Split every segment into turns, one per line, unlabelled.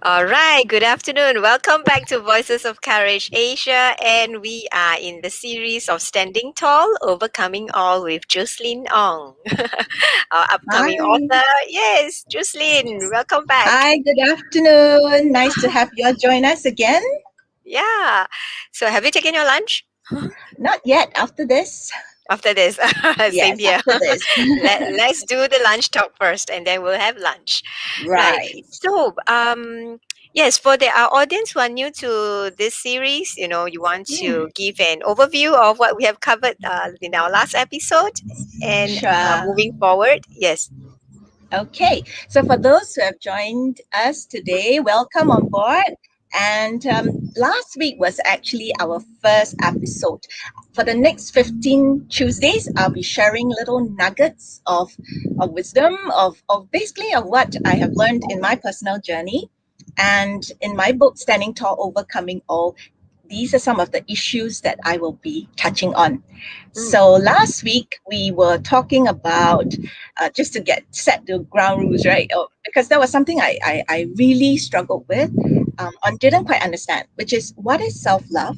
All right, good afternoon. Welcome back to Voices of Courage Asia, and we are in the series of Standing Tall, Overcoming All with Jucelyn Ong, our upcoming
Hi.
author. Yes, Jucelyn, welcome back.
Hi, good afternoon. Nice to have you all join us again.
Yeah. So, have you taken your lunch?
Not yet, after this.
After this, same
Yes,
here.
after this.
Let's do the lunch talk first, and then we'll have lunch. Right.
Right.
So, yes, for our audience who are new to this series, you want
Hmm,
to give an overview of what we have covered in our last episode, and
sure.
moving forward, yes.
Okay. So, for those who have joined us today, welcome on board. And last week was actually our first episode. For the next 15 Tuesdays, I'll be sharing little nuggets of wisdom, of basically of what I have learned in my personal journey. And in my book, Standing Tall, Overcoming All, these are some of the issues that I will be touching on.
Mm,
So last week we were talking about just to get set the ground rules, right? Because that was something I really struggled with and didn't quite understand, which is what is self love?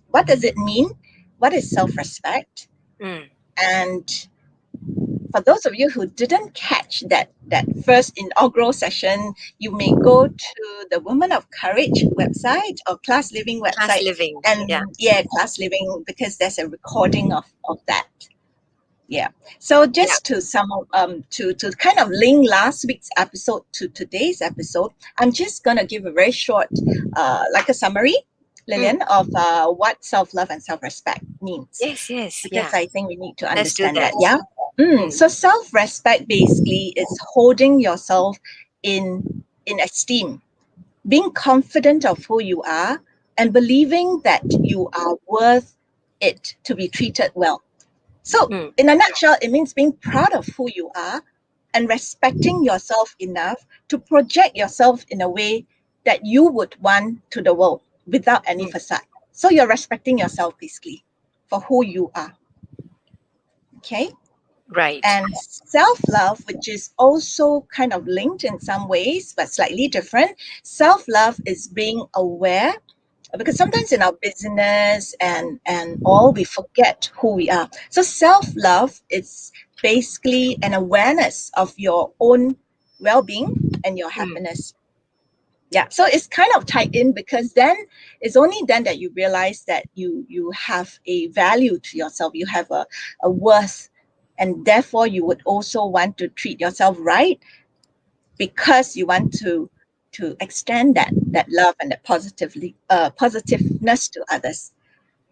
What does it mean? What is self respect?
mm.
And for those of you who didn't catch that first inaugural session, you may go to the Women of Courage website or Class Living
Class
website,
living.
and
Yeah.
yeah, Class Living, because there's a recording of that. Yeah. So
Yeah.
just to to kind of link last week's episode to today's episode, I'm just gonna give a very short like a summary,
Mm.
Lillian, of what self-love and self-respect means,
Yes. Yes.
because
Yeah.
I think we need to
Let's do
understand
that.
that. Yeah.
Mm.
So self-respect basically is holding yourself in esteem, being confident of who you are, and believing that you are worth it to be treated well. So,
Mm.
in a nutshell, it means being proud of who you are and respecting yourself enough to project yourself in a way that you would want to the world without any
Mm.
facade. So, you're respecting yourself basically for who you are. Okay.
Right.
And self love, which is also kind of linked in some ways, but slightly different. Self love is being aware, because sometimes in our business and all, we forget who we are. So self-love is basically an awareness of your own well-being and your
Mm.
happiness. Yeah, so it's kind of tied in, because then it's only then that you realize that you have a value to yourself, you have a worth, and therefore you would also want to treat yourself right, because you want to extend that love and that positiveness to others.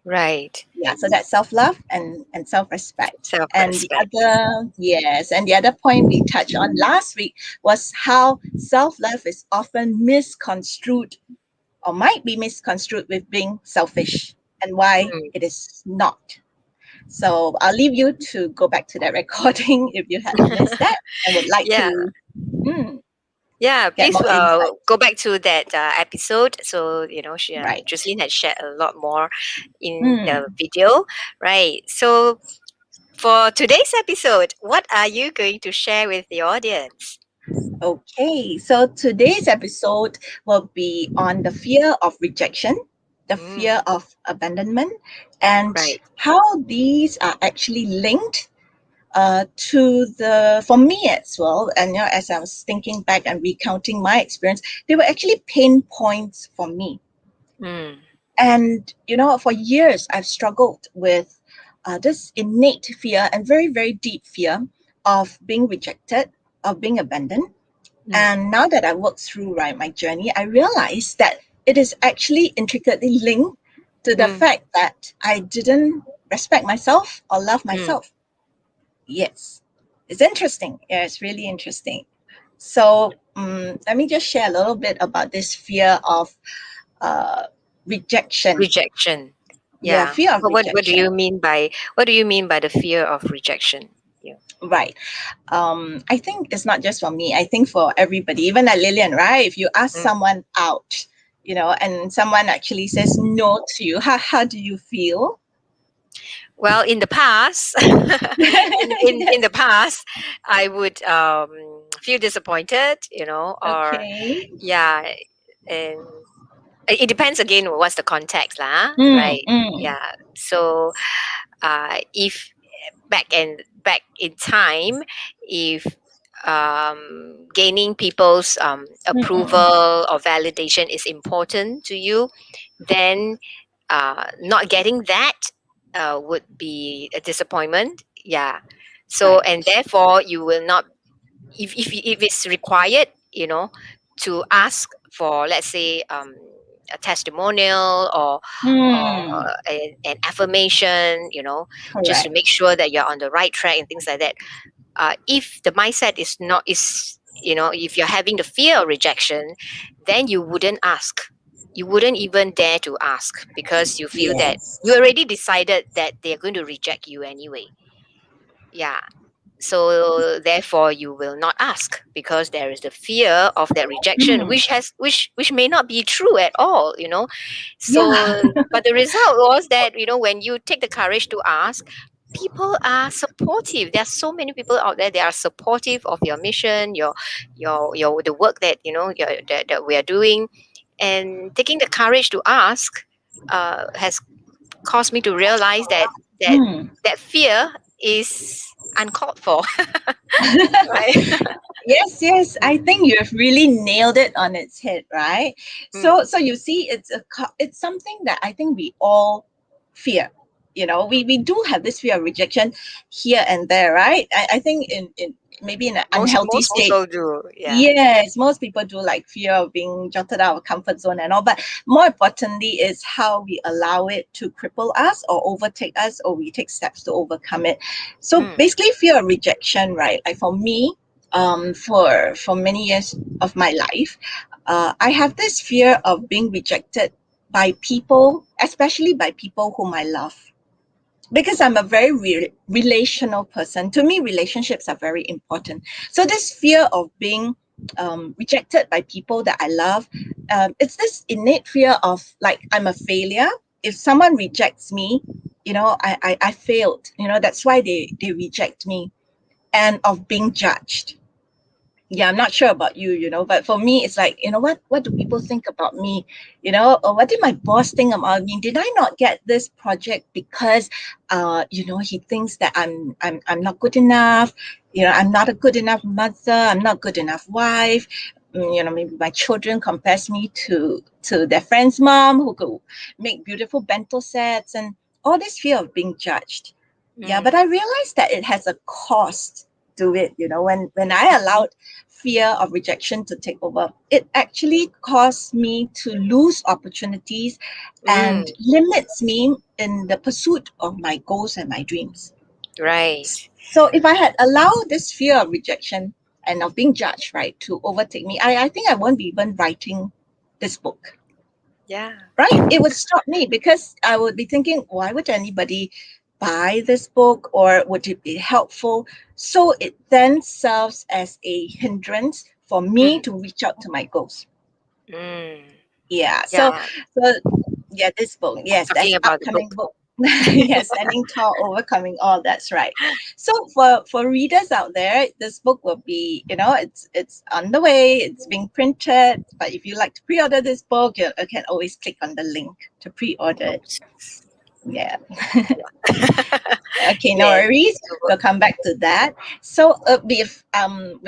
Right.
Yeah, so that's self-love and self-respect. And the
Self-respect.
other, yes, and the other point we touched on last week was how self-love is often misconstrued, or might be misconstrued with being selfish, and why
Mm.
it is not. So I'll leave you to go back to that recording if you have missed that and would like
Yeah.
to mm,
Yeah,
get
please
more insight.
go back to that episode. So,
Right.
Jocelyn had shared a lot more in the
Mm.
video, right? So, for today's episode, what are you going to share with the audience?
Okay, so today's episode will be on the fear of rejection, the
Mm,
fear of abandonment, and
right.
how these are actually linked to for me as well. And as I was thinking back and recounting my experience, they were actually pain points for me.
Mm,
And for years, I've struggled with this innate fear and very, very deep fear of being rejected, of being abandoned.
mm,
And now that I worked through my journey, I realized that it is actually intricately linked to the
mm,
fact that I didn't respect myself or love
mm.
myself. Yes, it's interesting. Yeah, it's really interesting. So let me just share a little bit about this fear of uh, rejection.
Rejection.
Yeah,
Yeah.
fear of
What do
rejection.
you mean by the fear of rejection? Yeah.
Right. I think it's not just for me. I think for everybody, even at Lillian, right? If you ask
Mm.
someone out, and someone actually says no to you, how do you feel?
Well, in the past, in the
Yes.
past, I would feel disappointed, or
Okay.
yeah, And it depends again what's the context lah,
Mm,
right?
mm,
Yeah. So if back in time, if gaining people's
mm, mm.
approval or validation is important to you, then not getting that would be a disappointment. Yeah. So
Right.
and therefore you will not, if it's required, to ask for, let's say, a testimonial or
Mm,
an affirmation, just to
correct.
make sure that you're on the right track and things like that. If the mindset is not is if you're having the fear of rejection, then you wouldn't ask. You wouldn't even dare to ask because you feel that you
Yes.
already decided that they're going to reject you anyway. Yeah. So therefore you will not ask because there is the fear of that rejection,
Mm,
which may not be true at all.
yeah.
So but the result was that, when you take the courage to ask, people are supportive. There are so many people out there, they are supportive of your mission, your the work that that we are doing. And taking the courage to ask has caused me to realize that
Mm.
that fear is uncalled for. Right.
Yes, yes. I think you've really nailed it on its head, right?
Mm.
So you see, it's something that I think we all fear. We do have this fear of rejection here and there, right? I think in maybe in an unhealthy
Most
state.
people do, yeah.
Yes, most people do, like fear of being jolted out of comfort zone and all. But more importantly is how we allow it to cripple us or overtake us, or we take steps to overcome it. So
Mm.
basically, fear of rejection, right? Like for me, for many years of my life, I have this fear of being rejected by people, especially by people whom I love, because I'm a very relational person. To me, relationships are very important. So this fear of being rejected by people that I love, it's this innate fear of, like, I'm a failure. If someone rejects me, I failed. That's why they reject me, and of being judged. Yeah, I'm not sure about you, but for me, it's like, what do people think about me? Or what did my boss think about me? Did I not get this project because, he thinks that I'm not good enough? I'm not a good enough mother. I'm not good enough wife. Maybe my children compares me to their friend's mom who could make beautiful bento sets, and all this fear of being judged. Yeah, but
Mm.
I realized that it has a cost to it. When I allowed fear of rejection to take over, it actually caused me to lose opportunities and
Mm.
limits me in the pursuit of my goals and my dreams.
Right.
So if I had allowed this fear of rejection and of being judged, right, to overtake me, I think I won't be even writing this book.
Yeah.
Right?
True.
It would stop me because I would be thinking, why would anybody buy this book, or would it be helpful? So it then serves as a hindrance for me
Mm.
to reach out to my goals.
Mm.
Yeah. So,
Yeah.
so yeah, this book, yes,
Talking
that's
about the
upcoming
book.
book. Yes, standing tall, overcoming all. That's right. So for readers out there, this book will be, it's on the way. It's being printed. But if you like to pre-order this book, you can always click on the link to pre-order it. Yeah. Okay, no
Yes.
worries. We'll come back to that. So we've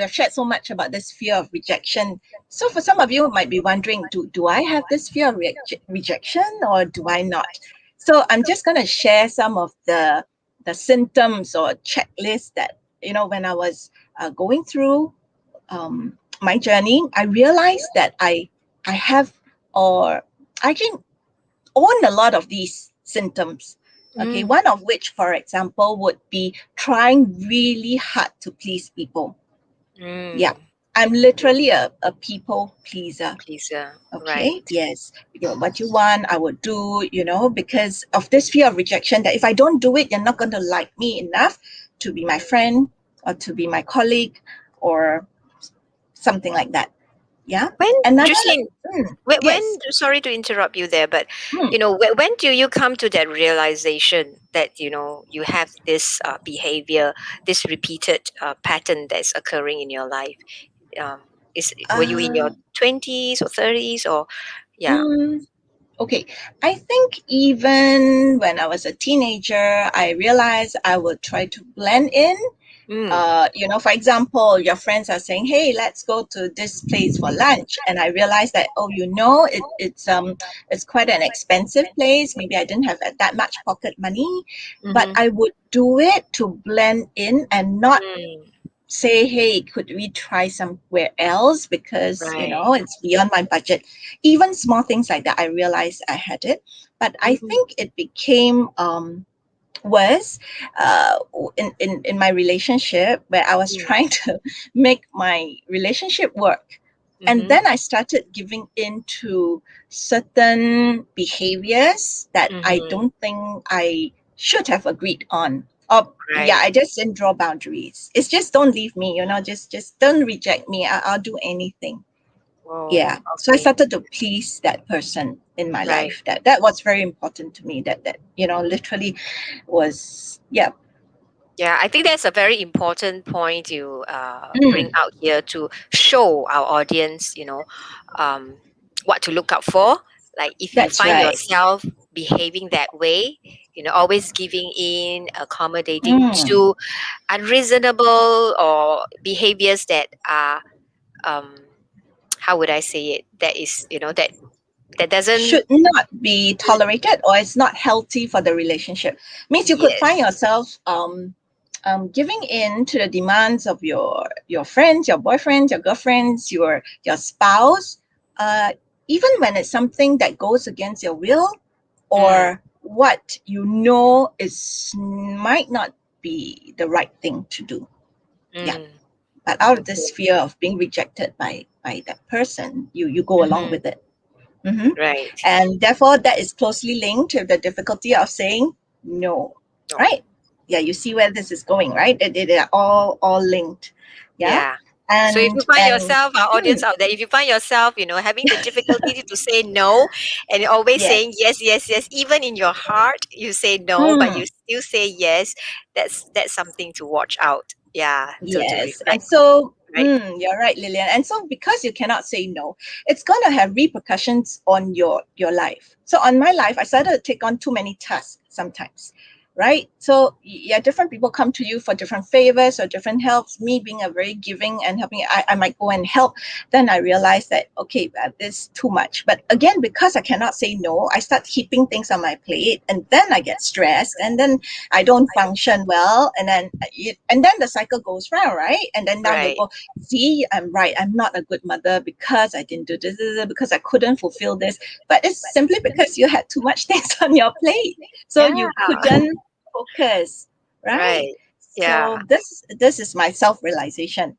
shared so much about this fear of rejection. So for some of you might be wondering, do I have this fear of rejection, or do I not? So I'm just going to share some of the symptoms or checklists that, when I was going through my journey, I realized that I have, or I can own a lot of these symptoms. Okay,
Mm.
one of which, for example, would be trying really hard to please people. Yeah,
Mm.
I'm literally a people pleaser.
Pleaser.
Okay,
Right.
yes, what you want, I will do, because of this fear of rejection, that if I don't do it, you're not going to like me enough to be my friend or to be my colleague or something like that. Yeah.
When,
Another,
Jocelyn,
yes.
sorry to interrupt you there, but
Mm,
when do you come to that realization that you have this behavior, this repeated pattern that's occurring in your life? Were you in your
Uh,
20s or 30s or yeah?
mm, okay. I think even when I was a teenager, I realized I would try to blend in.
Mm,
For example, your friends are saying, "Hey, let's go to this place for lunch," and I realized that, oh, it's quite an expensive place. Maybe I didn't have that much pocket money, but
mm-hmm,
I would do it to blend in and not
mm,
say, "Hey, could we try somewhere else?" Because
right.
it's beyond my budget. Even small things like that, I realized I had it, but I
Mm-hmm,
think it became was in my relationship where I was
mm,
trying to make my relationship work. And
mm-hmm,
then I started giving in to certain behaviors that I
mm-hmm,
don't think I should have agreed on. Or yeah,
right.
I just didn't draw boundaries. It's just don't leave me, just don't reject me. I'll do anything.
Oh,
Yeah. So I
okay.
started to please that person in my
Right.
life. That was very important to me. That literally was, yeah.
Yeah, I think that's a very important point you bring
Mm,
out here to show our audience, um, what to look out for. Like if you
that's
find
right.
yourself behaving that way, always giving in, accommodating
Mm.
to unreasonable or behaviors that are, um, how would I say it? That is, that doesn't.
Should not be tolerated, or it's not healthy for the relationship. Means you could find
Yes.
yourself giving in to the demands of your friends, your boyfriends, your girlfriends, your spouse, uh, even when it's something that goes against your will,
Mm,
or what is might not be the right thing to do. Yeah.
mm,
But out of this
okay.
fear of being rejected by that person, you go along
Mm-hmm.
with it. Hmm.
Right.
And therefore, that is closely linked to the difficulty of saying no,
No.
right? Yeah, you see where this is going, right? They are all linked. Yeah.
Yeah. So if you find
And
yourself, our audience out there, if you find yourself, having the difficulty to say no and always saying
yes.
yes, yes, yes, even in your heart you say no, but you
Mm.
still say yes, that's something to watch out. Yeah, to
Yes. And
reflect on.
so,
Right.
you're right, Lillian. And so, because you cannot say no, it's going to have repercussions on your life. So, on my life, I started to take on too many tasks sometimes, right? So, yeah, different people come to you for different favors or different helps. Me being a very giving and helping, I might go and help. Then I realize that, okay, this too much. But again, because I cannot say no, I start heaping things on my plate, and then I get stressed, and then I don't function well, and then the cycle goes round, right? And then down the
Right.
road, see, I'm right. I'm not a good mother because I didn't do this, because I couldn't fulfill this. But it's simply because you had too much things on your plate, so
Yeah.
you couldn't focus, right?
Right. Yeah.
So this is my self realization.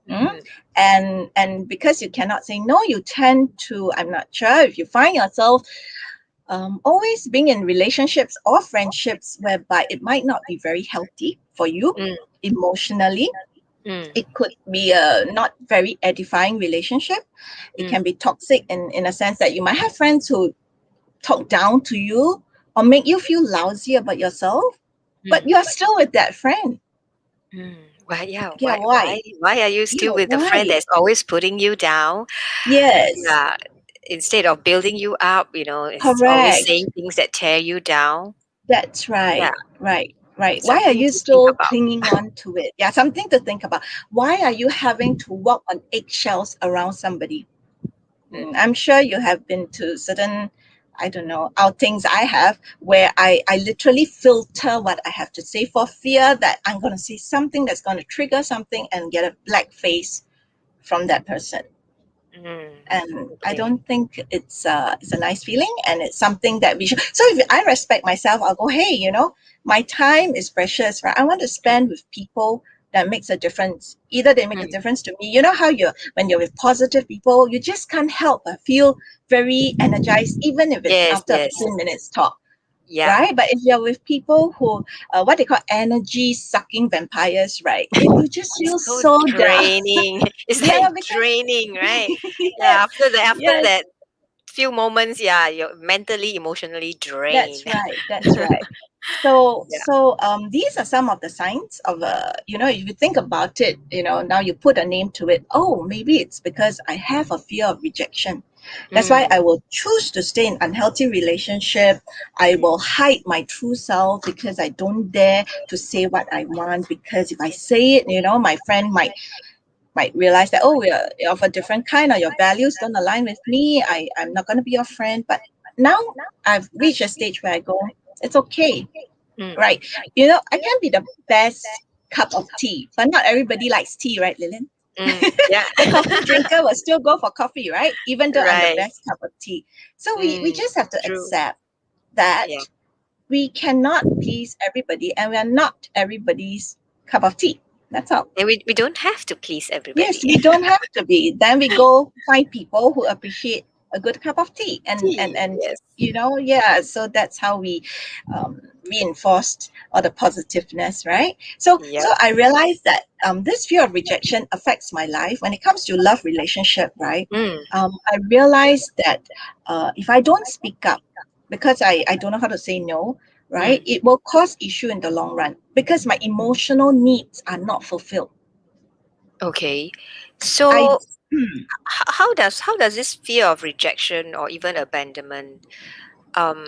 Mm?
Mm-hmm.
And because you cannot say no, you tend to, I'm not sure if you find yourself always being in relationships or friendships whereby it might not be very healthy for you
Mm,
emotionally.
mm,
It could be a not very edifying relationship. It
mm,
can be toxic in a sense that you might have friends who talk down to you or make you feel lousy about yourself, but
mm,
you are still with that friend.
mm. Well, yeah.
Yeah,
Why?
why?
Why are you
Yeah,
still with the friend
why?
that's always putting you down?
Yes,
Yeah, instead of building you up, it's always saying
correct.
things that tear you down.
That's
Yeah,
right. Right. Right. Why are
something
you
to think
still
about.
clinging on to it? Yeah, something to think about. Why are you having to walk on eggshells around somebody?
Mm,
I'm sure you have been to certain, I don't know, outings I have where I literally filter what I have to say for fear that I'm going to say something that's going to trigger something and get a black face from that person.
mm,
And I
okay.
don't think it's a nice feeling, and it's something that we should. So if I respect myself, I'll go, hey, my time is precious, right? I want to
Mm,
spend with people that makes a difference. Either they make a
mm.
difference to me. You know how when you're with positive people, you just can't help but feel very energized, even if it's
Yes,
after a
yes.
15 minutes talk,
Yeah.
right? But if you're with people who, what they call energy sucking vampires, right? You just
It's
feel
so
so down.
draining. It's
Yeah,
like
because
draining, right? Yeah,
yes,
after
yes.
that few moments, yeah, you're mentally, emotionally
That's
drained.
right. That's right.
Yeah.
These are some of the signs of if you think about it, now you put a name to it. Oh, maybe it's because I have a fear of rejection. That's why I
Mm,
will choose to stay in unhealthy relationship. I
mm,
will hide my true self because I don't dare to say what I want, because if I say it, my friend might realize that, oh, you're of a different kind, or your values don't align with me. I'm not going to be your friend. But now I've reached a stage where I go, it's okay,
mm,
right? I can be the best cup of tea, but not everybody likes tea, right, Lillian?
yeah.
The coffee drinker will still go for coffee, right? Even though I'm the
Right.
best cup of tea. So we
Mm,
just have to
true.
accept
Yeah.
that we cannot please everybody, and we are not everybody's cup of tea. That's all.
And we don't have to please
Yes,
everybody.
we don't have to be. Then we go find people who appreciate a good cup of tea, and and
Tea.
and
Yes.
yeah. So that's how we reinforced all the positiveness, right? So
Yep.
I realized that this fear of rejection affects my life when it comes to love relationship, right?
Mm,
I realized that if I don't speak up, because I don't know how to say no, right?
mm.
It will cause issue in the long run because my emotional needs are not fulfilled.
Okay.
I
So how does this fear of rejection or even abandonment um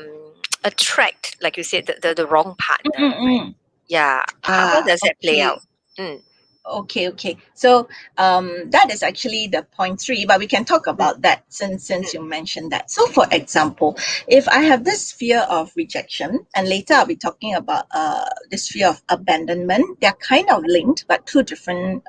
attract, like you said, the wrong partner, right?
Mm-mm-mm.
Yeah. How does that play
Okay.
out? Mm,
Okay. So that is actually the point three, but we can talk
mm,
about that since
mm,
you mentioned that. So, for example, if I have this fear of rejection, and later I'll be talking about this fear of abandonment, they're kind of linked, but two different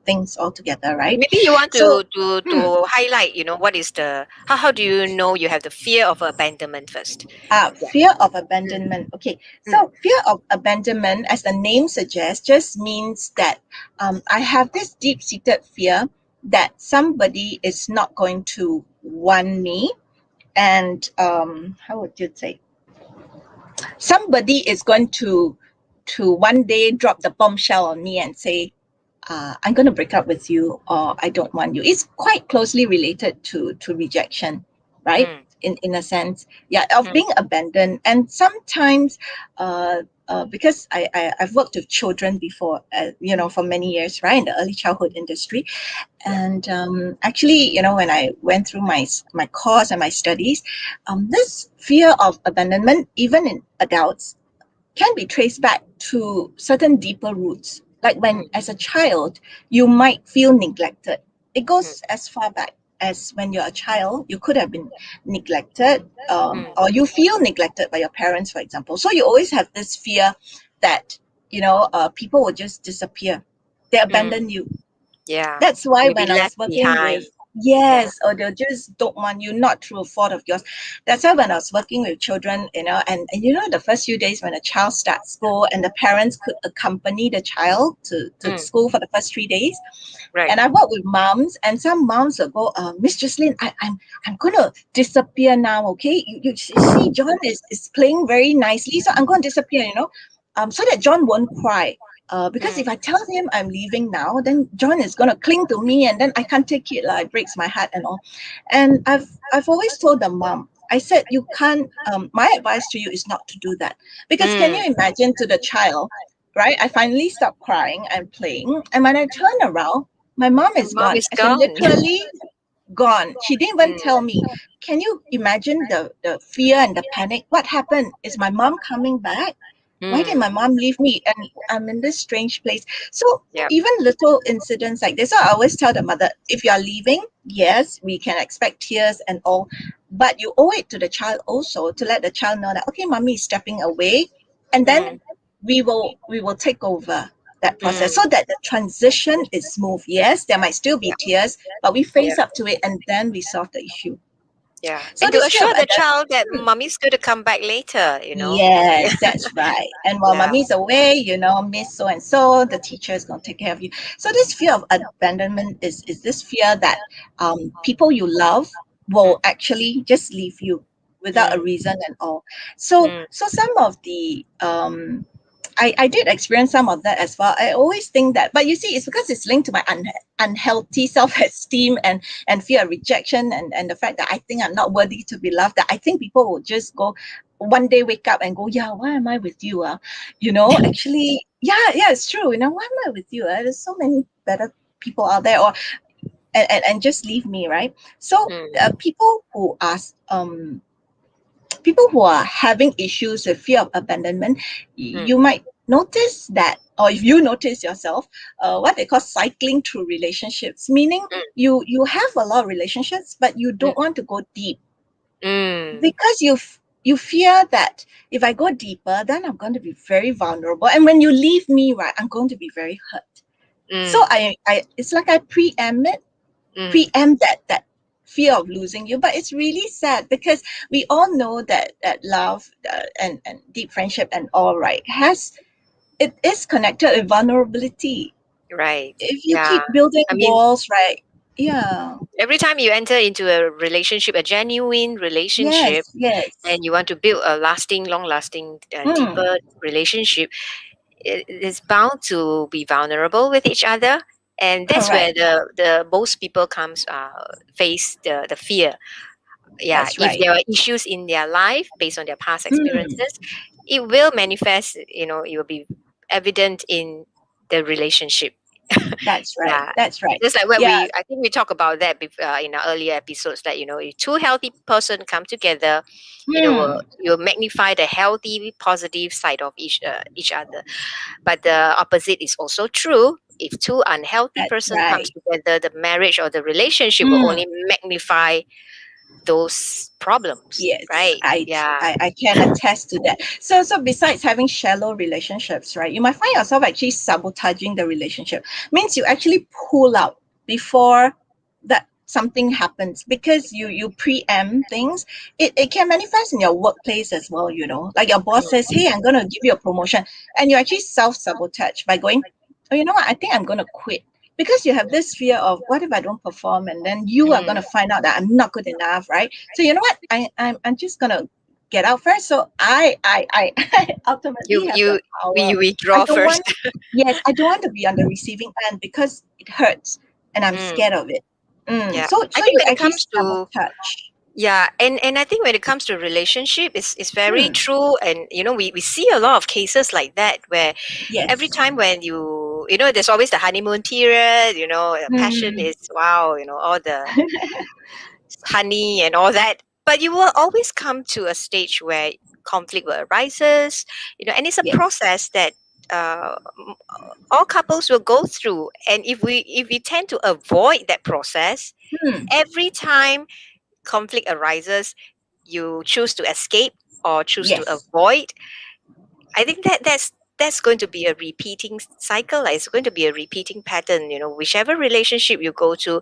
things altogether, right?
maybe you want
So, hmm,
to highlight, what is the how do you know you have the fear of abandonment first? Yeah.
fear of
Mm,
abandonment. Okay,
mm,
so fear of abandonment, as the name suggests, just means that I have this deep seated fear that somebody is not going to want me. And how would you say? Somebody is going to one day drop the bombshell on me and say, I'm going to break up with you, or I don't want you. It's quite closely related to rejection, right?
mm,
In a sense, yeah, of
mm,
being abandoned. And sometimes, because I've worked with children before, for many years, right, in the early childhood industry.
yeah.
And actually, when I went through my course and my studies, this fear of abandonment, even in adults, can be traced back to certain deeper roots. Like when,
Mm,
as a child, you might feel neglected. It
mm,
goes as far back as when you're a child, you could have been neglected,
mm,
or you feel neglected by your parents, for example. So you always have this fear that, people will just disappear, they
mm.
abandon you.
Yeah.
That's why
You'll be
when I
left
was working
behind.
with,
Yeah.
yes, or they'll just don't want you, not through a fault of yours. That's why when I was working with children, and the first few days when a child starts school and the parents could accompany the child to
Mm,
school for the first 3 days.
right.
And I work with moms, and some moms will go, Miss Jocelyn, I'm gonna disappear now, okay? You see, John is playing very nicely, so I'm gonna disappear, so that John won't cry. Because
Mm,
if I tell him I'm leaving now, then John is gonna cling to me, and then I can't take it. Like, it breaks my heart and all. And I've always told the mom, I said, you can't. My advice to you is not to do that, because can
mm.
you imagine, to the child, right? I finally stopped crying and playing, and when I turn around, my mom
Your
is
mom
gone.
is
As in,
gone.
literally gone. She didn't even
Mm,
tell me. Can you imagine the fear and the panic? What happened? Is my mom coming back? Why did
mm.
my mom leave me? And I'm in this strange place. So
Yeah.
even little incidents like this, I always tell the mother, if you are leaving, yes, we can expect tears and all, but you owe it to the child also to let the child know that, okay, mommy is stepping away, and then
Mm,
we will take over that process
mm.
so that the transition is smooth. Yes, there might still be
Yeah.
tears, but we
Yeah.
face up to it, and then we solve the issue.
Yeah.
So
And to
this fear of
assure the
adult,
child that mommy's going to come back later. Yeah.
yes, that's right. And while
Yeah.
mommy's away, miss so and so, the teacher is going to take care of you. So this fear of abandonment is this fear that people you love
Mm,
will actually just leave you without a
mm,
reason and all. So
mm,
some of the I did experience some of that as well. I always think that, but you see, it's because it's linked to my unhealthy self-esteem and fear of rejection, and the fact that I think I'm not worthy to be loved. That I think people will just go one day wake up and go, yeah, why am I with you? Actually, yeah, it's true. Why am I with you? There's so many better people out there, or and just leave me, right? So
Mm,
people who are having issues with fear of abandonment,
mm,
you might notice that, or if you notice yourself, what they call cycling through relationships, meaning
mm,
you have a lot of relationships, but you
mm,
don't want to go deep
mm,
because you fear that if I go deeper, then I'm going to be very vulnerable, and when you leave me, right, I'm going to be very hurt. So
mm,
I it's like I
mm,
preempt that fear of losing you. But it's really sad because we all know that love, and deep friendship and all, right, it is connected with vulnerability.
right.
If you
Yeah.
keep building
I mean,
walls, right? Yeah.
every time you enter into a relationship, a genuine relationship,
Yes, yes.
and you want to build a lasting, long lasting,
Mm,
deeper relationship, it is bound to be vulnerable with each other. And that's where
correct.
the most people comes face the fear. Yeah,
That's
if
right.
there are issues in their life based on their past
Mm,
experiences, it will manifest, it will be evident in the relationship.
that's right.
Yeah.
That's right.
Just like when
Yeah.
I think we talked about that in our earlier episodes, that, if two healthy person come together,
Mm,
you'll magnify the healthy, positive side of each other. But the opposite is also true. If two unhealthy
that's
person comes
right.
together, the marriage or the relationship will
Mm.
only magnify those problems,
Yes,
right? Yeah.
I can attest to that. So besides having shallow relationships, right, you might find yourself actually sabotaging the relationship. Means you actually pull out before that something happens because you preempt things. It can manifest in your workplace as well, Like your boss says, hey, I'm gonna give you a promotion, and you actually self-sabotage by going, oh, you know what, I think I'm gonna quit. Because you have this fear of what if I don't perform, and then you are
Mm.
gonna find out that I'm not good enough, right? So you know what? I'm just gonna get out first. So I ultimately
You
have the
you
power.
we
I
withdraw
don't
first.
want Yes, I don't want to be on the receiving end because it hurts and I'm
Mm.
scared of it.
Yeah. I
So
think
you
when it
actually
comes to
sabotage.
Yeah, and I think when it comes to relationship, it's very
Mm,
true, and we see a lot of cases like that where every
yes.
time when there's always the honeymoon period, passion
Mm,
is wow, all the honey and all that, but you will always come to a stage where conflict will arises, and it's a
yes.
process that m- all couples will go through, and if we tend to avoid that process,
Mm,
every time conflict arises, you choose to escape or choose to
yes.
avoid. I think that's going to be a repeating cycle. Like, it's going to be a repeating pattern. Whichever relationship you go to,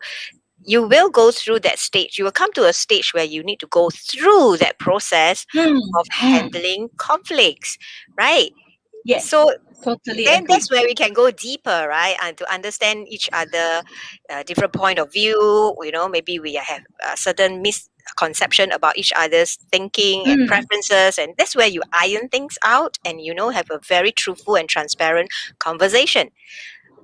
you will go through that stage. You will come to a stage where you need to go through that process
Mm,
of
mm,
handling conflicts, right?
yes.
So
Totally
then
agree.
that's where we can go deeper, right? And to understand each other, different point of view. Maybe we have a certain misconception about each other's thinking and
Mm,
preferences, and that's where you iron things out and have a very truthful and transparent conversation.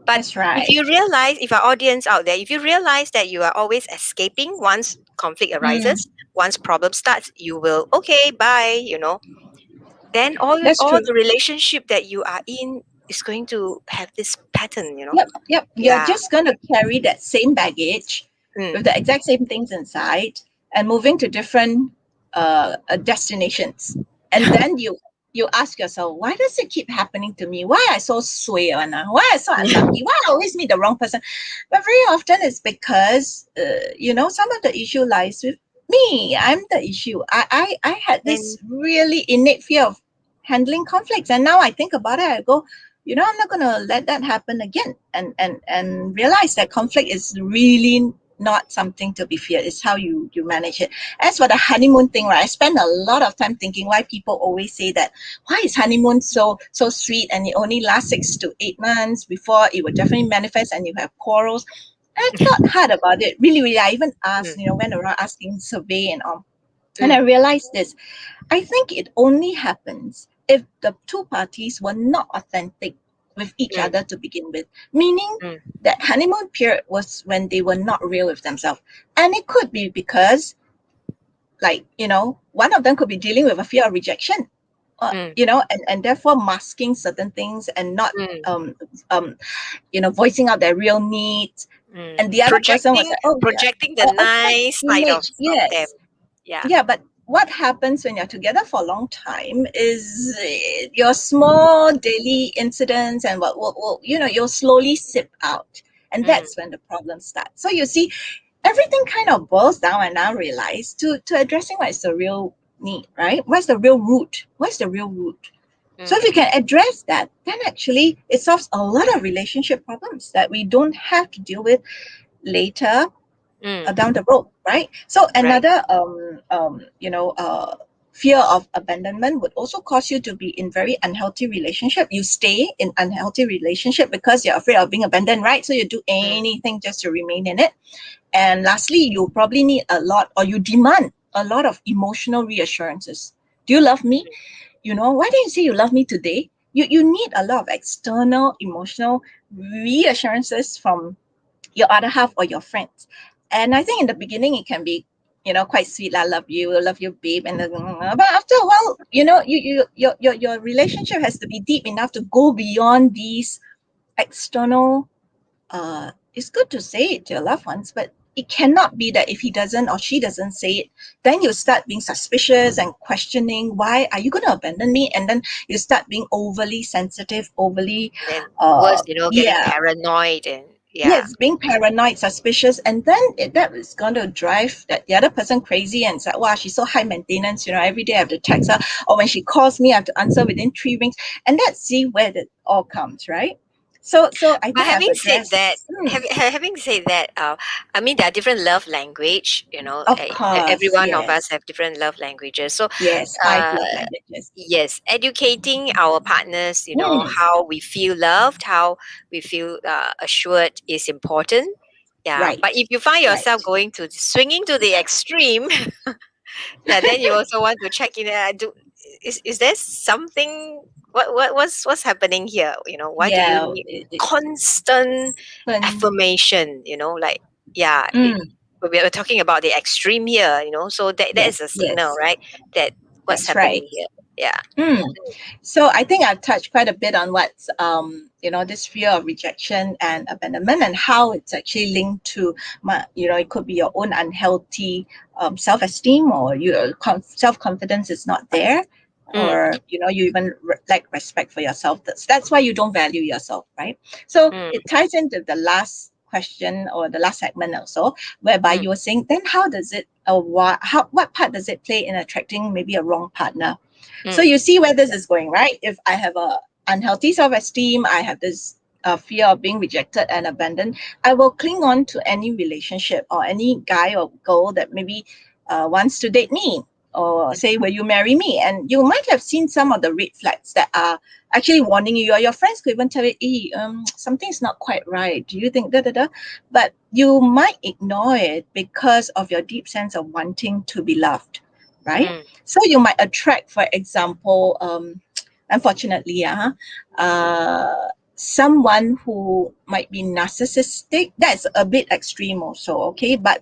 But
that's right.
if our audience out there, if you realize that you are always escaping once conflict
Mm,
arises, once problem starts, you will, okay, bye, then
that's
all
true.
the relationship that you are in is going to have this pattern.
Yep, yep. You're
Yeah.
just going to carry that same baggage with
Mm.
the exact same things inside and moving to different destinations. And then you ask yourself, why does it keep happening to me? Why I so sway, Anna? Why I so unlucky? Why I always meet the wrong person? But very often it's because some of the issue lies with me. I'm the issue. I had
And
this really innate fear of handling conflicts, and now I think about it, I go, I'm not going to let that happen again, and realize that conflict is really not something to be feared. It's how you manage it. As for the honeymoon thing, right, I spend a lot of time thinking why people always say that, why is honeymoon so sweet and it only lasts 6 to 8 months before it will definitely manifest and you have quarrels. And I thought hard about it, really, really. I even asked,
mm,
went around asking survey and all, and I
mm,
realized this. I think it only happens if the two parties were not authentic with each
mm,
other to begin with, meaning
mm,
that honeymoon period was when they were not real with themselves. And it could be because, like, one of them could be dealing with a fear of rejection,
mm,
and therefore masking certain things and not,
mm,
um, um, voicing out their real needs.
mm.
And the other person was
Projecting
like, oh, yeah,
projecting the
a false
nice side
image,
of them.
yes.
Yeah.
Yeah, but what happens when you're together for a long time is your small daily incidents and what will you'll slowly sip out. And
Mm,
that's when the problems start. So you see, everything kind of boils down, and I realize, to addressing what is the real need, right? What's the real root? What's the real root? So if
mm,
you can address that, then actually it solves a lot of relationship problems that we don't have to deal with later,
mm.
down the road, right? So
Right.
another fear of abandonment would also cause you to be in very unhealthy relationship. You stay in unhealthy relationship because you're afraid of being abandoned, right? So you do
Mm,
anything just to remain in it. And lastly, you probably need a lot, or you demand a lot of emotional reassurances. Do you love me? Why don't you say you love me today? You need a lot of external emotional reassurances from your other half or your friends. And I think in the beginning it can be, quite sweet. I love you, babe. And then, but after a while, your relationship has to be deep enough to go beyond these external. It's good to say it to your loved ones, but it cannot be that if he doesn't or she doesn't say it, then you start being suspicious and questioning, why are you going to abandon me? And then you start being overly sensitive, overly,
and then worse, getting
yeah,
paranoid and yeah.
yes, being paranoid, suspicious, and then that is going to drive the other person crazy, and say, wow, she's so high maintenance, every day I have to text her, or when she calls me, I have to answer within 3 rings. And let's see where it all comes, right? So I
But
think I've
having said
addressed.
that, having said that, I mean, there are different love language.
Of
Every
course,
one of us
yes,
have different love languages. So,
yes, five
uh,
love languages.
yes, educating our partners,
Hmm.
how we feel loved, how we feel assured is important. Yeah, but
Right,
if you find yourself
right.
going to swinging to the extreme, yeah, then you also want to check in. Is there something? What's happening here? Why do you
Yeah,
need constant
when,
affirmation? Like, yeah,
mm,
we are talking about the extreme here. So that is
yes,
a signal,
yes,
right? That what's
that's right.
happening here. Yeah.
Mm. So I think I've touched quite a bit on what's this fear of rejection and abandonment, and how it's actually linked to it could be your own unhealthy self-esteem, or your self-confidence is not there,
Mm,
or you even lack respect for yourself. That's why you don't value yourself, right? So
mm,
it ties into the last question, or the last segment also, whereby
mm,
you were saying, then how does it, or what part does it play in attracting maybe a wrong partner? So
mm,
you see where this is going, right? If I have a unhealthy self-esteem, I have this fear of being rejected and abandoned, I will cling on to any relationship or any guy or girl that maybe wants to date me, or say, will you marry me? And you might have seen some of the red flags that are actually warning you, or your friends could even tell you, something's not quite right. Do you think da da da? But you might ignore it because of your deep sense of wanting to be loved, right?
mm,
So you might attract, for example, unfortunately, someone who might be narcissistic. That's a bit extreme also, okay? But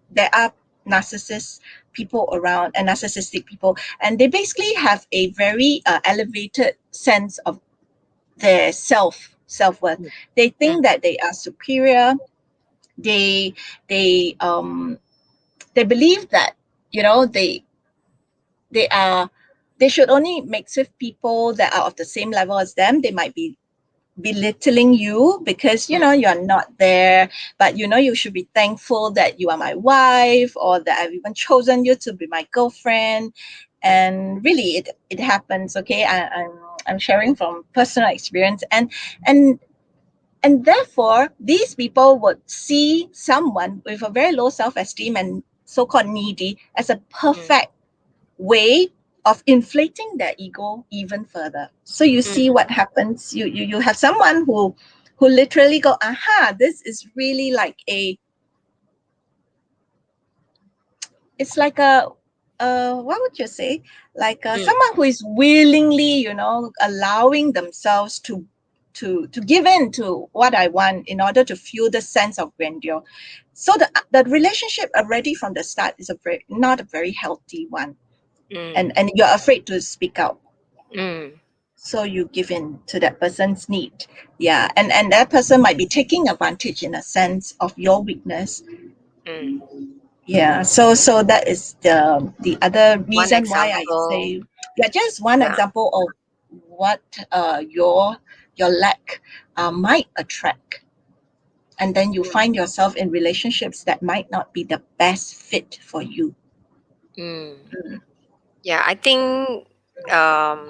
there are narcissist people around, and narcissistic people, and they basically have a very elevated sense of their self-worth.
mm,
They
mm,
think that they are superior. They they um they believe that they are they should only mix with people that are of the same level as them. They might be belittling you because
mm,
you're not there, but you should be thankful that you are my wife, or that I've even chosen you to be my girlfriend.
mm,
And really, it happens, okay? I'm sharing from personal experience. And therefore these people would see someone with a very low self-esteem and so-called needy as a
mm,
perfect way of inflating their ego even further. So you
mm,
see what happens. You have someone who literally go, aha, this is really like a, it's like a, what would you say? Like
Mm,
someone who is willingly, allowing themselves to give in to what I want in order to feel the sense of grandeur. So the relationship already from the start is not a very healthy one,
mm,
and you're afraid to speak out.
mm,
So you give in to that person's need. Yeah, and that person might be taking advantage in a sense of your weakness.
mm.
Yeah, so that is the other
One
reason why I
example.
say, yeah, just one
Yeah.
example of what your lack might attract, and then you
Mm,
find yourself in relationships that might not be the best fit for you.
mm. Yeah, I think um,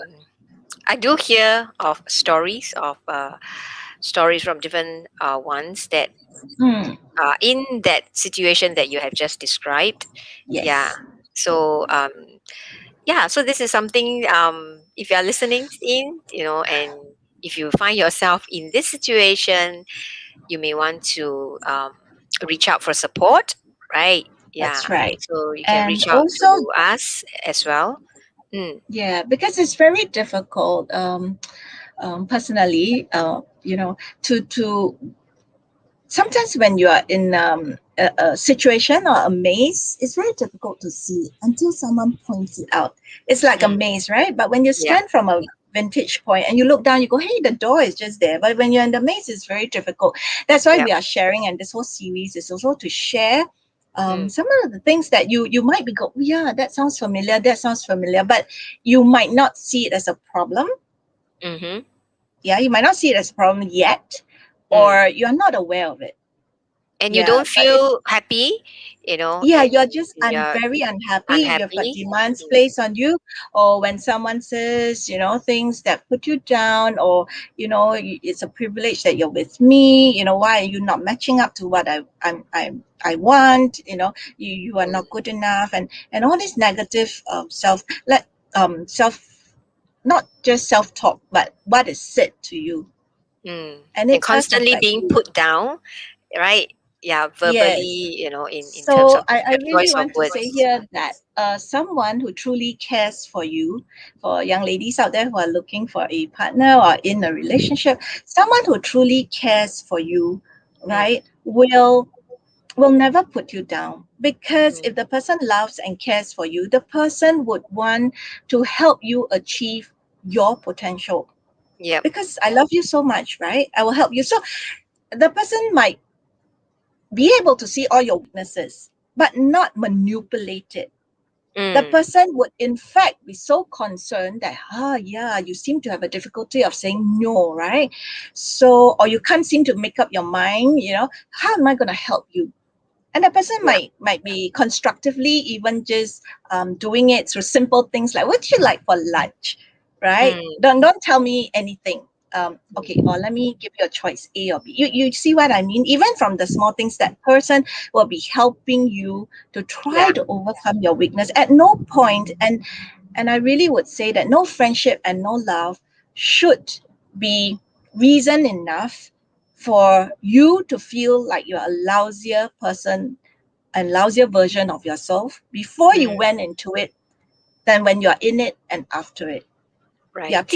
I do hear of stories from different ones that
Mm,
in that situation that you have just described. Yeah.
yes,
So yeah, so this is something if you are listening in, and if you find yourself in this situation, you may want to reach out for support, right?
that's
Yeah.
right.
So you can
And
reach out
also,
to us as well. Mm,
yeah, because it's very difficult. Personally, to sometimes when you are in a situation or a maze, it's very difficult to see until someone points it out. It's like a
mm,
maze, right? But when you
yeah.
stand from a vantage point and you look down, you go, hey, the door is just there. But when you're in the maze, it's very difficult. That's why
Yeah.
we are sharing, and this whole series is also to share
Mm,
some of the things that you might be go, "Oh, yeah, that sounds familiar, that sounds familiar," but you might not see it as a problem.
mm-hmm,
Yeah, you might not see it as a problem yet,
mm.
or you're not aware of it.
And you
Yeah,
don't
but it's
feel happy,
yeah,
and
you're just
you're
very unhappy. You've got
unhappy.
demands
Mm,
placed on you, or when someone says, things that put you down, or it's a privilege that you're with me. Why are you not matching up to what I want? You are not
mm,
good enough, and all this negative self, not just self talk, but what is said to you,
mm.
and
And
it does
constantly
affect
being
you.
put down, right? Yeah,
Yes.
verbally, in terms
So
of
I
your
really
choice of
want to say
words.
here that someone who truly cares for you, for young ladies out there who are looking for a partner or in a relationship, someone who truly cares for you,
Mm,
right, will never put you down, because
mm.
if the person loves and cares for you, the person would want to help you achieve your potential.
Yep.
Because I love you so much, right? I will help you. So the person might be able to see all your weaknesses, but not manipulate it. The
Mm,
person would, in fact, be so concerned that, yeah, you seem to have a difficulty of saying no, right? So, or you can't seem to make up your mind, how am I going to help you? And the person
yeah.
might be constructively even just doing it through simple things like, what do you like for lunch, right?
Mm,
Don't tell me anything. Okay,
mm,
or let me give you a choice, A or B. You see what I mean? Even from the small things, that person will be helping you to try
yeah.
to overcome your weakness at no point. And I really would say that no friendship and no love should be reason enough for you to feel like you're a lousier person and lousier version of yourself before you
Mm,
went into it than when you're in it and after it. Yeah,
right.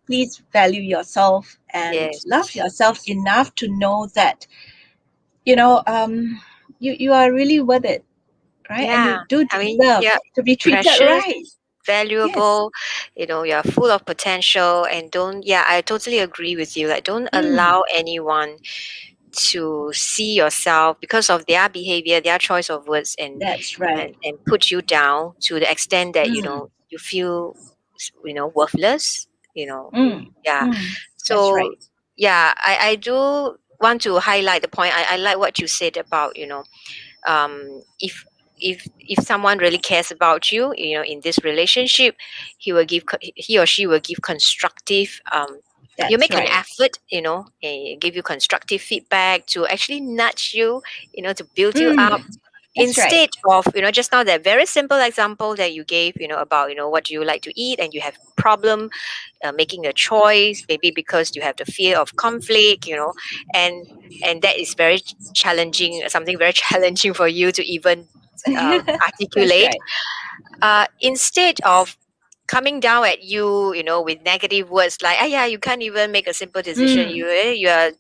please value yourself and love
Yes.
yourself enough to know that you know um you are really worth it, right? And you
Yeah.
do
I mean,
deserve
yeah,
to be treated
precious,
right. Yes.
valuable, you're full of potential, and don't, yeah, I totally agree with you. Like, don't
Mm,
allow anyone to see yourself because of their behavior, their choice of words, and
that's right.
put you down to the extent that
Mm,
you feel worthless. You know,
mm,
yeah.
that's
So
right.
yeah, I do want to highlight the point. I like what you said about if someone really cares about you, in this relationship, he or she will give constructive you
That's
make an
right.
effort, give you constructive feedback to actually nudge you, to build you up,
Mm, that's right.
instead of, just now, that very simple example that you gave, about, what do you like to eat, and you have problem making a choice, maybe because you have the fear of conflict, and that is very challenging, something very challenging for you to even
That's
articulate.
right.
instead of coming down at you, with negative words like, ah, yeah, you can't even make a simple decision.
Mm,
You are,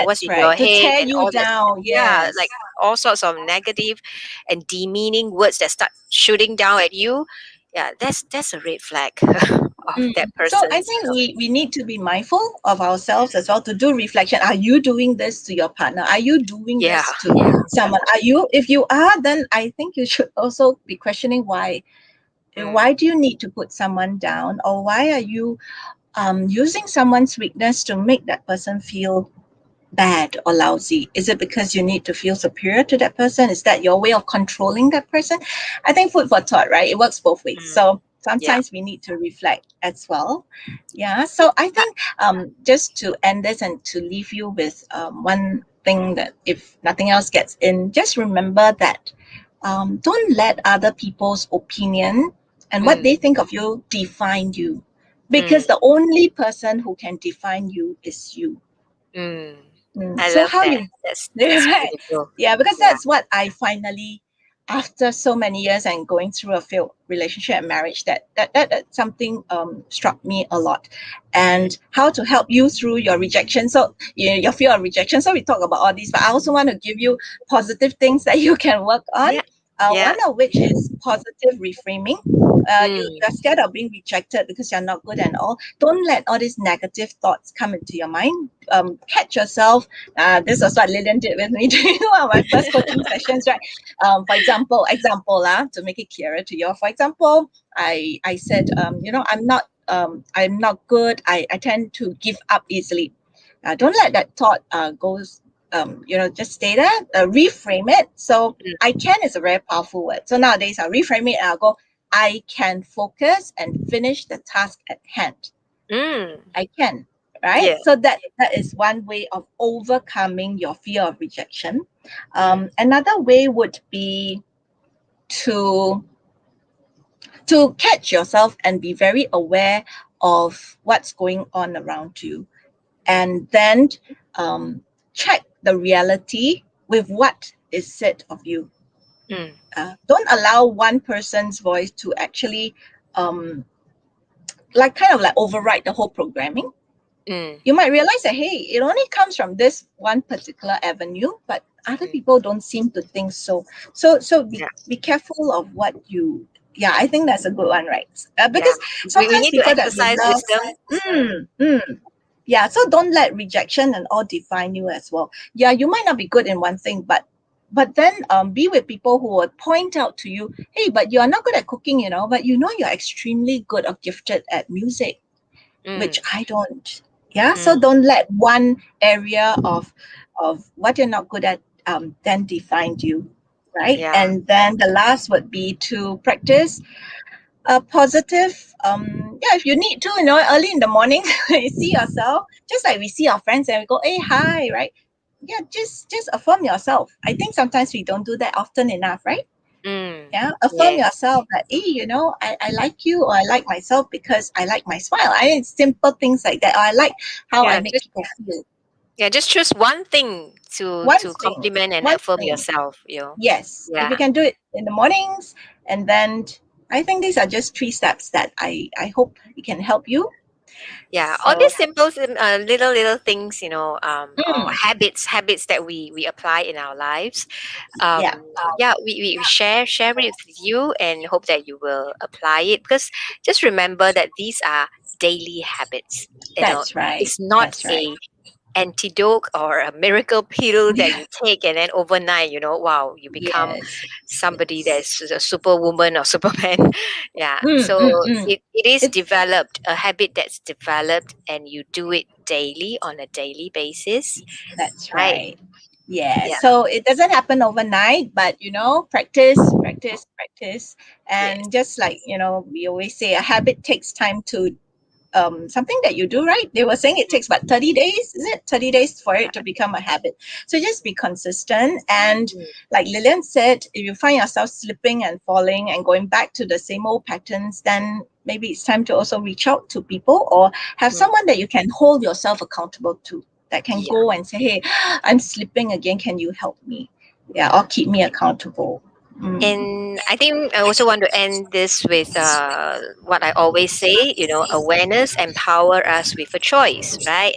what's
that's
in your
right. To
head
tear
and
you
all that.
down.
Yeah,
Yes.
like all sorts of negative and demeaning words that start shooting down at you. Yeah, that's a red flag of
Mm.
that
So I
person's.
think we need to be mindful of ourselves as well to do reflection. Are you doing this to your partner? Are you doing
Yeah.
this to someone? Are you? If you are, then I think you should also be questioning why.
Mm,
Why do you need to put someone down, or why are you using someone's weakness to make that person feel bad or lousy? Is it because you need to feel superior to that person? Is that your way of controlling that person? I think food for thought, right? It works both ways.
mm,
So
yeah.
sometimes we need to reflect as well. Yeah. So I
That,
think just to end this and to leave you with one thing that if nothing else gets in, just remember that don't let other people's opinion and what
mm,
they think of you define you.
mm,
Because the only person who can define you is you.
mm. I
So
love
how
that.
you
That's
right?
beautiful.
Yeah, because
Yeah.
that's what I finally, after so many years and going through a failed relationship and marriage, that something struck me a lot,
Mm,
and how to help you through your rejection. So your fear of rejection. So we talk about all these, but I also want to give you positive things that you can work on.
yeah. Yeah.
One of which is positive reframing. You're
Mm,
scared of being rejected because you're not good and all. Don't let all these negative thoughts come into your mind. Catch yourself. This was what Lillian did with me during one of my first coaching sessions, right? For example, to make it clearer to you. For example, I said, I'm not good. I tend to give up easily. Don't let that thought goes. Just stay there. Reframe it. So I can is a very powerful word. So nowadays I reframe it and I'll go, I can focus and finish the task at hand.
mm,
I can, right?
yeah.
So that is one way of overcoming your fear of rejection.
Mm,
Another way would be to catch yourself and be very aware of what's going on around you, and then um, check the reality with what is said of you.
mm,
Don't allow one person's voice to actually um, kind of like override the whole programming.
mm,
You might realize that, hey, it only comes from this one particular avenue, but other
mm,
people don't seem to think so. So
yeah.
be careful of what you. Yeah, I think that's a good one, right?
Yeah.
Because
We
sometimes
need to
people that we
exercise
love.
wisdom. Mm,
Mm, mm, yeah, so don't let rejection and all define you as well. Yeah, you might not be good in one thing, but then be with people who will point out to you, hey, but you're not good at cooking, but you're extremely good or gifted at music, which
mm,
I don't. Yeah, so
mm,
don't let one area of what you're not good at then define you, right?
yeah.
And then the last would be to practice a positive. Yeah, if you need to, early in the morning, when you see yourself, just like we see our friends and we go, hey, hi, right? Yeah, just affirm yourself. I think sometimes we don't do that often enough, right?
Mm,
Yeah, affirm
yes.
yourself that, hey, I like you, or I like myself because I like my smile. I mean, simple things like that. Or I like how I
Yeah.
make people feel.
Just choose one thing to
One thing,
compliment and
one
affirm
thing.
yourself.
Yes, if you
Yeah.
can do it in the mornings, and then I think these are just three steps that I hope it can help you.
Yeah, all
So,
these simple little things, or
mm,
habits that we apply in our lives.
yeah,
Yeah, we share it with you and hope that you will apply it, because just remember that these are daily habits. you know
that's right.
it's not
That's right.
a antidote or a miracle pill that you take and then overnight, wow, you become
Yes.
somebody
Yes.
that's a superwoman or superman. Yeah,
Mm,
so
mm, mm.
it is
It's
developed, a habit that's developed, and you do it daily, on a daily basis,
That's
right?
right. Yeah.
Yeah.
So it doesn't happen overnight, but practice, practice, practice.
Yes.
And just like, we always say a habit takes time to something that you do, right? They were saying it takes about 30 days, is it? 30 days for it to become a habit. So just be consistent. And
Mm,
like Lillian said, if you find yourself slipping and falling and going back to the same old patterns, then maybe it's time to also reach out to people or have
mm,
someone that you can hold yourself accountable to, that can
yeah.
go and say, hey, I'm slipping again. Can you help me? Yeah,
Yeah.
or keep me accountable. Mm.
And I think I also want to end this with what I always say, awareness empower us with a choice, right?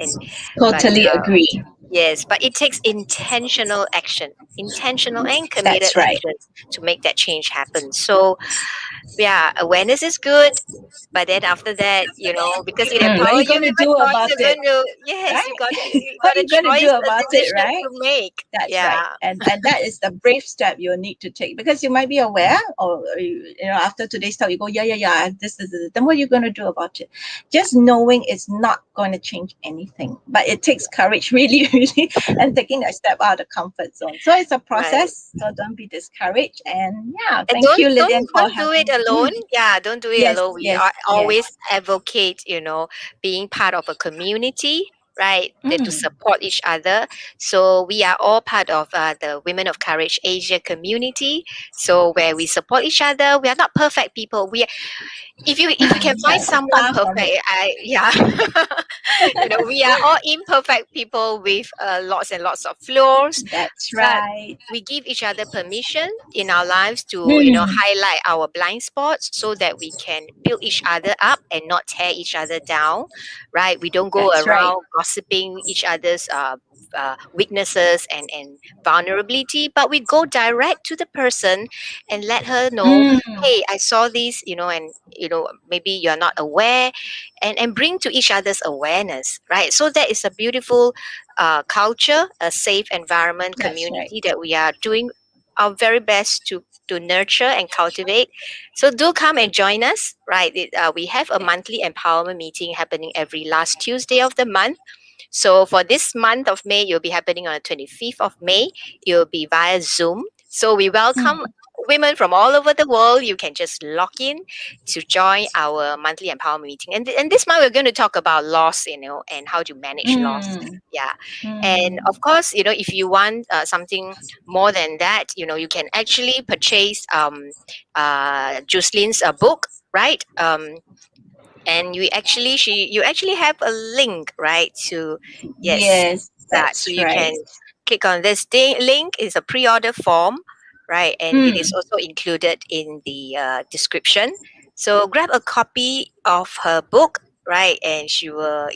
But
Totally agree.
yes, but it takes intentional and committed
That's right.
action to make that change happen. So yeah, awareness is good, but then after that, because it
What are
empower
you
you
going to
with a
do
choice,
about
you're
it?
going to, yes,
Right?
you
What
got
are
a
you going to do
choice, a
about it,
decision
right?
to make.
That's right.
Yeah,
And that is the brave step you'll need to take, because you might be aware, or after today's talk you go, yeah, yeah, yeah, this is it. Then what are you going to do about it? Just knowing it's not going to change anything, but it takes courage, really, really, and taking a step out of the comfort zone. So it's a
right.
process, so don't be discouraged. And yeah,
And
thank
don't
you,
don't
Lillian, for
don't do it
having
alone. Yeah, don't do it
yes,
alone. We
yes, yes.
always advocate, being part of a community, right? To
Mm,
support each other. So we are all part of the Women of Courage Asia community. So where we support each other. We are not perfect people. If we can find someone
far from it.
perfect, yeah, we are all imperfect people with lots and lots of flaws,
That's
but
right.
we give each other permission in our lives to
Mm,
highlight our blind spots so that we can build each other up and not tear each other down, right? We don't go
that's right.
around gossiping each other's weaknesses and vulnerability, but we go direct to the person and let her know,
Mm,
hey, I saw this, and maybe you're not aware, and bring to each other's awareness, right? So that is a beautiful culture, a safe environment,
that's right.
community that we are doing our very best to nurture and cultivate. So do come and join us, right? We have a monthly empowerment meeting happening every last Tuesday of the month. So for this month of May, it will be happening on the 25th of May. It will be via Zoom. So we welcome
Mm,
women from all over the world. You can just log in to join our monthly empowerment meeting. And this month we're going to talk about loss, and how to manage loss.
mm,
Yeah. And
mm.
of course, if you want something more than that, you can actually purchase Jucelyn's book, right? And you actually have a link, right, to yes,
Yes,
that, so
that's
you can
right.
click on this link. Is a pre-order form, right, and it is
Mm,
also included in the description. So grab a copy of her book, right, and she will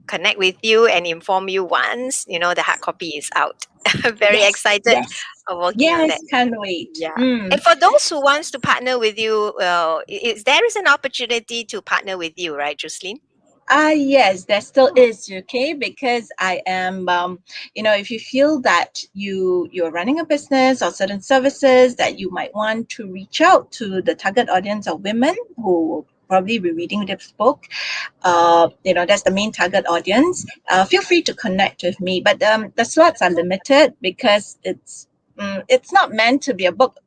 connect with you and inform you once the hard copy is out. Very
yes,
excited
yes,
of working on that.
yes, can't wait.
Yeah.
Mm.
And for those who wants to partner with you, there is an opportunity to partner with you, right, Jocelyn?
Yes, there still
Hmm.
is, okay, because I am, if you feel that you're running a business or certain services that you might want to reach out to the target audience of women who will probably be reading this book, that's the main target audience. Feel free to connect with me, but the slots are limited because it's not meant to be a book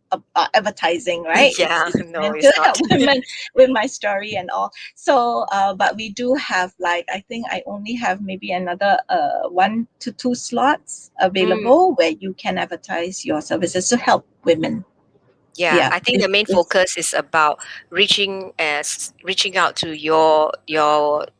advertising, right? It's
Yeah,
it's
no,
meant to
it's not.
help women with my story and all. So, but we do have, like, I think I only have maybe another 1 to 2 slots
Mm,
available where you can advertise your services to help women.
yeah,
Yeah,
I think the main
it's
focus is about reaching out to your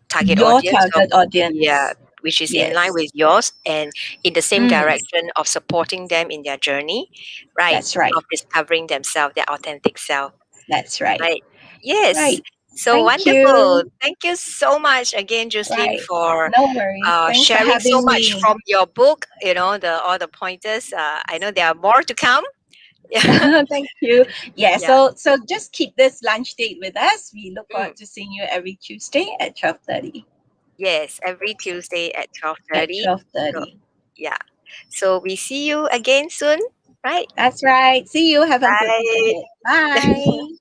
target
your
audience of,
target
yeah,
audience.
which is in line
Yes.
with yours and in the same
Mm,
direction of supporting them in their journey, right?
that's right.
Of discovering themselves, their authentic self.
That's right.
Right. Yes.
Right.
So
Thank
wonderful.
you.
Thank you so much again, Jocelyn,
Right.
for
No worries. Thanks for
sharing so
having
much
me.
from your book. The all the pointers. I know there are more to come. Yeah.
Thank you. Yeah,
Yeah.
so just keep this lunch date with us. We look
Mm.
forward to seeing you every Tuesday at 12:30.
Yes. Every Tuesday at twelve
At
thirty. So
12:30.
yeah. So we see you again soon. Right.
That's right. See you. Have a good week
Bye.
ahead. Bye.